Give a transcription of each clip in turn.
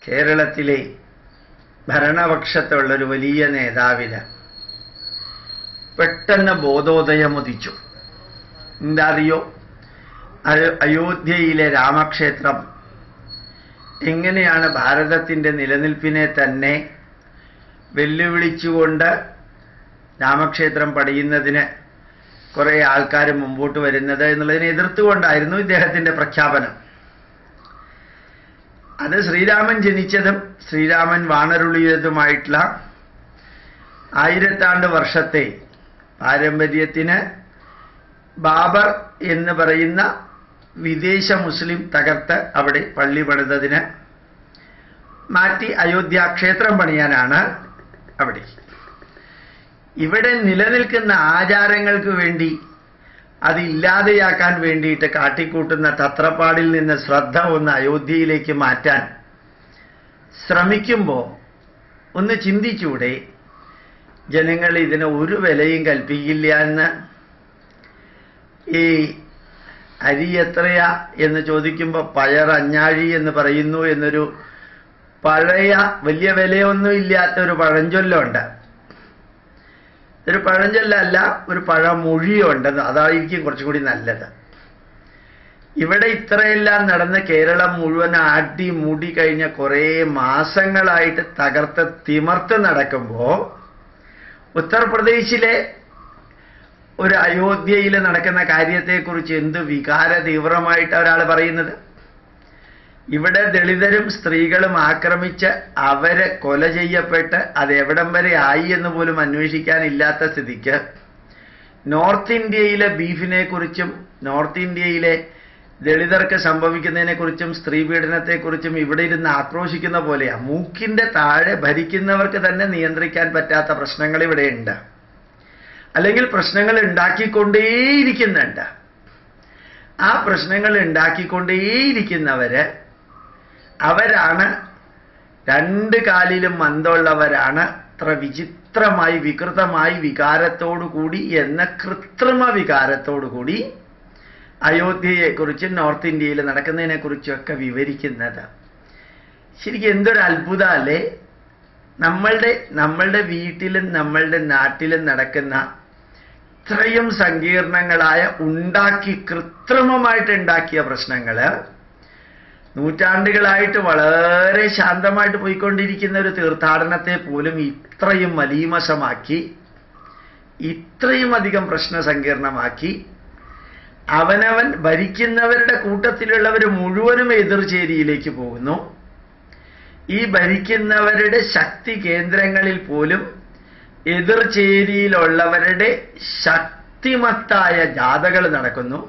കേരളത്തിലെ ഭരണപക്ഷത്തുള്ളൊരു വലിയ നേതാവിന് പെട്ടെന്ന് ബോധോദയം ഉദിച്ചു. എന്താ അറിയോ? അയോധ്യയിലെ രാമക്ഷേത്രം എങ്ങനെയാണ് ഭാരതത്തിൻ്റെ നിലനിൽപ്പിനെ തന്നെ വെല്ലുവിളിച്ചുകൊണ്ട് രാമക്ഷേത്രം പണിയുന്നതിന് കുറേ ആൾക്കാർ മുമ്പോട്ട് വരുന്നത് എന്നുള്ളതിനെ എതിർത്തുകൊണ്ടായിരുന്നു ഇദ്ദേഹത്തിൻ്റെ പ്രഖ്യാപനം. അത് ശ്രീരാമൻ ജനിച്ചതും ശ്രീരാമൻ വാണരുളിയതുമായിട്ടുള്ള 1000 വർഷത്തെ പാരമ്പര്യത്തിന് ബാബർ എന്ന് പറയുന്ന വിദേശ മുസ്ലിം തകർത്ത് അവിടെ പള്ളി പണിതതിന് മാറ്റി അയോധ്യ ക്ഷേത്രം പണിയാനാണ് അവിടെ. ഇവിടെ നിലനിൽക്കുന്ന ആചാരങ്ങൾക്ക് വേണ്ടി അതില്ലാതെയാക്കാൻ വേണ്ടിയിട്ട് കാട്ടിക്കൂട്ടുന്ന തത്രപ്പാടിൽ നിന്ന് ശ്രദ്ധ ഒന്ന് അയോധ്യയിലേക്ക് മാറ്റാൻ ശ്രമിക്കുമ്പോൾ ഒന്ന് ചിന്തിച്ചൂടെ, ജനങ്ങൾ ഇതിന് ഒരു വിലയും കൽപ്പിക്കില്ല എന്ന്. ഈ അരി എത്രയാ എന്ന് ചോദിക്കുമ്പോൾ പയർ അഞ്ഞാഴി എന്ന് പറയുന്നു എന്നൊരു പഴയ വലിയ വിലയൊന്നും ഇല്ലാത്തൊരു പഴഞ്ചൊല്ലുണ്ട്. ഒരു പഴഞ്ചൊല്ലല്ല, ഒരു പഴമൊഴിയുണ്ടെന്ന്. അതായിരിക്കും കുറച്ചുകൂടി നല്ലത്. ഇവിടെ ഇത്രയെല്ലാം നടന്ന് കേരളം മുഴുവൻ ആട്ടി മൂടി കഴിഞ്ഞ കുറേ മാസങ്ങളായിട്ട് തകർത്ത് തിമർത്ത് നടക്കുമ്പോൾ ഉത്തർപ്രദേശിലെ ഒരു അയോധ്യയിൽ നടക്കുന്ന കാര്യത്തെക്കുറിച്ച് എന്ത് വികാര തീവ്രമായിട്ട് ഒരാൾ പറയുന്നത്. ഇവിടെ ദളിതരും സ്ത്രീകളും ആക്രമിച്ച് അവരെ കൊല ചെയ്യപ്പെട്ട് അതെവിടം വരെ ആയി എന്ന് പോലും അന്വേഷിക്കാനില്ലാത്ത സ്ഥിതിക്ക് നോർത്ത് ഇന്ത്യയിലെ ബീഫിനെ കുറിച്ചും നോർത്ത് ഇന്ത്യയിലെ ദളിതർക്ക് സംഭവിക്കുന്നതിനെക്കുറിച്ചും സ്ത്രീ പീഡനത്തെക്കുറിച്ചും ഇവിടെ ഇരുന്ന് ആക്രോശിക്കുന്ന പോലെയാണ്. മൂക്കിന്റെ താഴെ ഭരിക്കുന്നവർക്ക് തന്നെ നിയന്ത്രിക്കാൻ പറ്റാത്ത പ്രശ്നങ്ങൾ ഇവിടെയുണ്ട്, അല്ലെങ്കിൽ പ്രശ്നങ്ങൾ ഉണ്ടാക്കിക്കൊണ്ടേയിരിക്കുന്നുണ്ട്. ആ പ്രശ്നങ്ങൾ ഉണ്ടാക്കിക്കൊണ്ടേയിരിക്കുന്നവര് അവരാണ്, 2 കാലിലും മന്ദമുള്ളവരാണ്, അത്ര വിചിത്രമായി വികൃതമായി വികാരത്തോടുകൂടി എന്ന കൃത്രിമ വികാരത്തോടുകൂടി അയോധ്യയെക്കുറിച്ചും നോർത്ത് ഇന്ത്യയിൽ നടക്കുന്നതിനെക്കുറിച്ചൊക്കെ വിവരിക്കുന്നത്. ശരിക്കും എന്തൊരു അത്ഭുതമല്ലേ! നമ്മളുടെ വീട്ടിലും നമ്മളുടെ നാട്ടിലും നടക്കുന്ന ഇത്രയും സങ്കീർണങ്ങളായ കൃത്രിമമായിട്ട് ഉണ്ടാക്കിയ പ്രശ്നങ്ങള് നൂറ്റാണ്ടുകളായിട്ട് വളരെ ശാന്തമായിട്ട് പോയിക്കൊണ്ടിരിക്കുന്ന ഒരു തീർത്ഥാടനത്തെ പോലും ഇത്രയും മലീമസമാക്കി, ഇത്രയും അധികം പ്രശ്ന സങ്കീർണമാക്കി, അവനവൻ ഭരിക്കുന്നവരുടെ കൂട്ടത്തിലുള്ളവർ മുഴുവനും എതിർചേരിയിലേക്ക് പോകുന്നു. ഈ ഭരിക്കുന്നവരുടെ ശക്തി കേന്ദ്രങ്ങളിൽ പോലും എതിർചേരിയിലുള്ളവരുടെ ശക്തിമത്തായ ജാഥകൾ നടക്കുന്നു,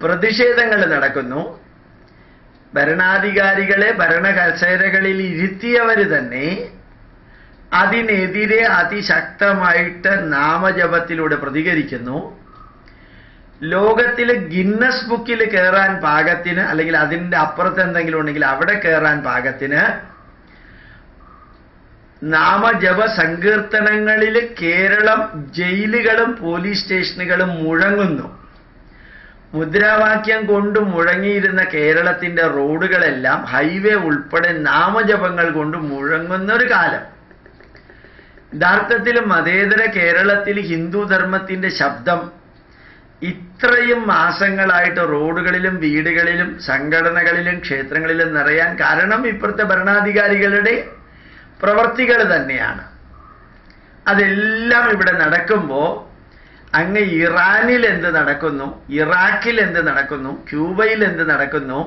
പ്രതിഷേധങ്ങൾ നടക്കുന്നു. ഭരണാധികാരികളെ ഭരണകസേരകളിൽ ഇരുത്തിയവർ തന്നെ അതിനെതിരെ അതിശക്തമായിട്ട് നാമജപത്തിലൂടെ പ്രതികരിക്കുന്നു. ലോകത്തിൽ ഗിന്നസ് ബുക്കിൽ കയറാൻ പാകത്തിന്, അല്ലെങ്കിൽ അതിൻ്റെ അപ്പുറത്ത് എന്തെങ്കിലും ഉണ്ടെങ്കിൽ അവിടെ കയറാൻ പാകത്തിന് നാമജപ സങ്കീർത്തനങ്ങളിൽ കേരളം ജയിലുകളും പോലീസ് സ്റ്റേഷനുകളും മുഴങ്ങുന്നു. മുദ്രാവാക്യം കൊണ്ട് മുഴങ്ങിയിരുന്ന കേരളത്തിന്റെ റോഡുകളെല്ലാം ഹൈവേ ഉൾപ്പെടെ നാമജപങ്ങൾ കൊണ്ട് മുഴങ്ങുന്ന ഒരു കാലം. യഥാർത്ഥത്തിൽ മതേതര കേരളത്തിൽ ഹിന്ദു ധർമ്മത്തിന്റെ ശബ്ദം ഇത്രയും മാസങ്ങളായിട്ട് റോഡുകളിലും വീടുകളിലും സംഘടനകളിലും ക്ഷേത്രങ്ങളിലും നിറയാൻ കാരണം ഇപ്പോഴത്തെ ഭരണാധികാരികളുടെ പ്രവർത്തികൾ തന്നെയാണ്. അതെല്ലാം ഇവിടെ നടക്കുമ്പോൾ അങ്ങ് ഇറാനിൽ എന്ത് നടക്കുന്നു, ഇറാഖിൽ എന്ത് നടക്കുന്നു, ക്യൂബയിൽ എന്ത് നടക്കുന്നു,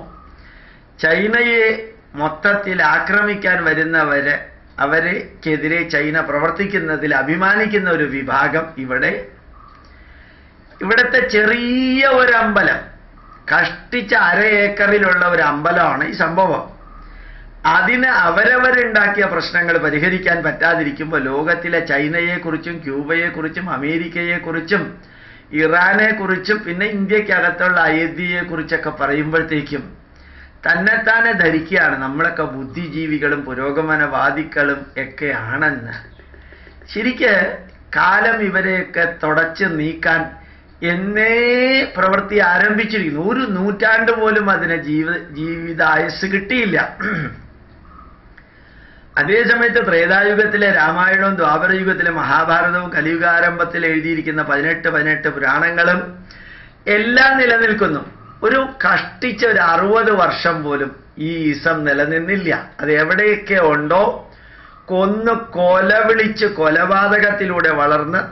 ചൈനയെ മൊത്തത്തിൽ ആക്രമിക്കാൻ വരുന്നവര് അവരെക്കെതിരെ ചൈന പ്രവർത്തിക്കുന്നതിൽ അഭിമാനിക്കുന്ന ഒരു വിഭാഗം ഇവിടുത്തെ ചെറിയ ഒരു അമ്പലം, കഷ്ടിച്ച 1/2 ഏക്കറിലുള്ള ഒരു അമ്പലമാണ് ഈ സംഭവം. അതിന് അവരവരുണ്ടാക്കിയ പ്രശ്നങ്ങൾ പരിഹരിക്കാൻ പറ്റാതിരിക്കുമ്പോൾ ലോകത്തിലെ ചൈനയെക്കുറിച്ചും ക്യൂബയെക്കുറിച്ചും അമേരിക്കയെക്കുറിച്ചും ഇറാനെക്കുറിച്ചും പിന്നെ ഇന്ത്യക്കകത്തുള്ള അയോധ്യയെക്കുറിച്ചൊക്കെ പറയുമ്പോഴത്തേക്കും തന്നെത്താനെ ധരിക്കുകയാണ് നമ്മളൊക്കെ ബുദ്ധിജീവികളും പുരോഗമനവാദികളും ഒക്കെ ആണെന്ന്. ശരിക്ക് കാലം ഇവരെയൊക്കെ തുടച്ച് നീക്കാൻ എന്നേ പ്രവൃത്തി ആരംഭിച്ചിരിക്കുന്നു. 1 നൂറ്റാണ്ട് പോലും അതിന് ജീവിതായുസ് കിട്ടിയില്ല. അതേസമയത്ത് ത്രേതായുഗത്തിലെ രാമായണവും ദ്വാപരയുഗത്തിലെ മഹാഭാരതവും കലിയുഗാരംഭത്തിൽ എഴുതിയിരിക്കുന്ന 18 പുരാണങ്ങളും എല്ലാം നിലനിൽക്കുന്നു. ഒരു കഷ്ടിച്ച ഒരു 60 വർഷം പോലും ഈ ഇസം നിലനിന്നില്ല. അത് എവിടെയൊക്കെ ഉണ്ടോ കൊലവിളിച്ച് കൊലപാതകത്തിലൂടെ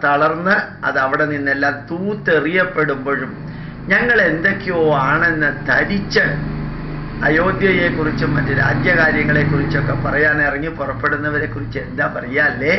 തളർന്ന് അത് അവിടെ നിന്നെല്ലാം തൂത്തെറിയപ്പെടുമ്പോഴും ഞങ്ങൾ എന്തൊക്കെയോ ആണെന്ന് ധരിച്ച് അയോധ്യയെക്കുറിച്ചും മറ്റ് രാജ്യകാര്യങ്ങളെക്കുറിച്ചൊക്കെ പറയാൻ ഇറങ്ങി പുറപ്പെടുന്നവരെ കുറിച്ച് എന്താ പറയാല്ലേ?